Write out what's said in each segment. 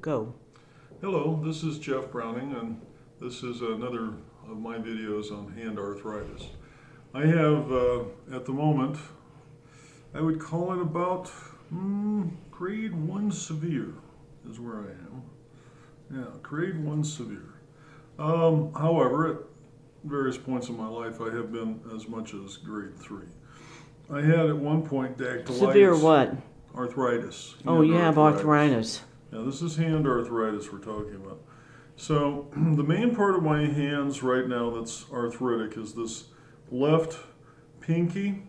Go. Hello, this is Jeff Browning, and this is another of my videos on hand arthritis. I have, at the moment, I would call it about grade 1 severe is where I am. Yeah, grade 1 severe. However, at various points in my life, I have been as much as grade 3. I had at one point dactylitis. Severe what? Arthritis. Oh, you have arthritis. Now, this is hand arthritis we're talking about. So, the main part of my hands right now that's arthritic is this left pinky.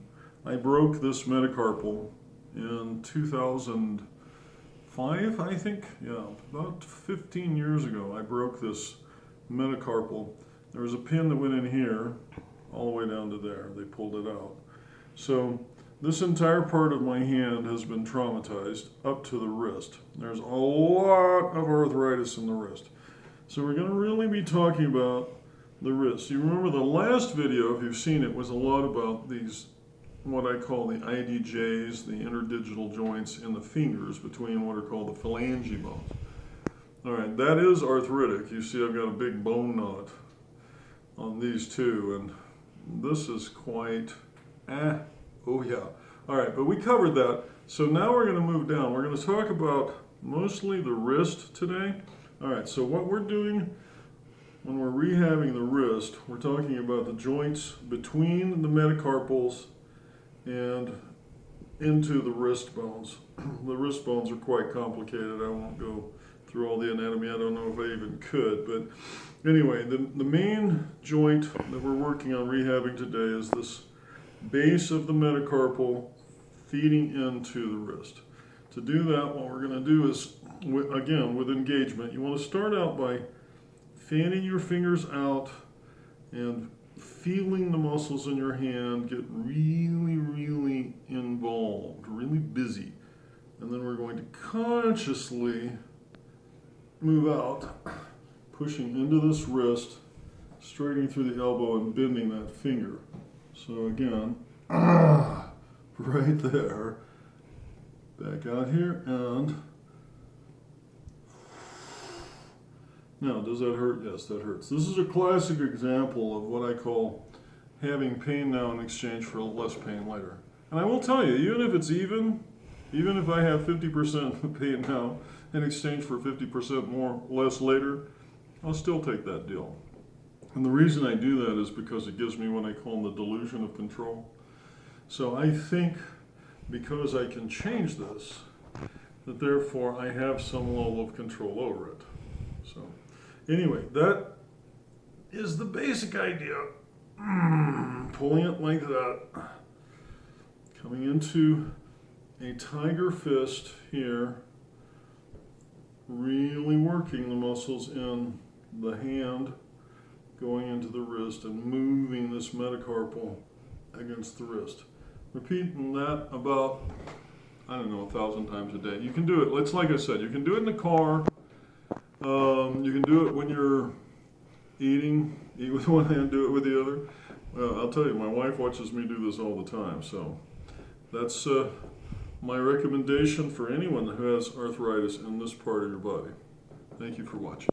I broke this metacarpal in 2005, I think. Yeah, about 15 years ago, I broke this metacarpal. There was a pin that went in here, all the way down to there. They pulled it out. So, this entire part of my hand has been traumatized up to the wrist. There's a lot of arthritis in the wrist. So we're going to really be talking about the wrist. You remember the last video, if you've seen it, was a lot about these, what I call the IDJs, the interdigital joints in the fingers between what are called the phalange bones. All right, that is arthritic. You see I've got a big bone knot on these two, and this is quite, oh yeah. All right, but we covered that. So now we're going to move down. We're going to talk about mostly the wrist today. All right, so what we're doing when we're rehabbing the wrist, we're talking about the joints between the metacarpals and into the wrist bones. The wrist bones are quite complicated. I won't go through all the anatomy. I don't know if I even could. But anyway, the main joint that we're working on rehabbing today is this base of the metacarpal feeding into the wrist. To do that, what we're going to do is, again, with engagement, you want to start out by fanning your fingers out and feeling the muscles in your hand get really, really involved, really busy. And then we're going to consciously move out, pushing into this wrist, straightening through the elbow and bending that finger. So again, right there, back out here, and now, does that hurt? Yes, that hurts. This is a classic example of what I call having pain now in exchange for less pain later. And I will tell you, even if it's even if I have 50% pain now in exchange for 50% less later, I'll still take that deal. And the reason I do that is because it gives me what I call the delusion of control. So I think because I can change this, that therefore I have some level of control over it. So anyway, that is the basic idea. Pulling it like that, coming into a tiger fist here, really working the muscles in the hand, going into the wrist and moving this metacarpal against the wrist. Repeating that about, 1,000 times a day. You can do it, it's like I said, you can do it in the car, you can do it when you're eating, eat with one hand, do it with the other. Well, I'll tell you, my wife watches me do this all the time, so that's my recommendation for anyone who has arthritis in this part of your body. Thank you for watching.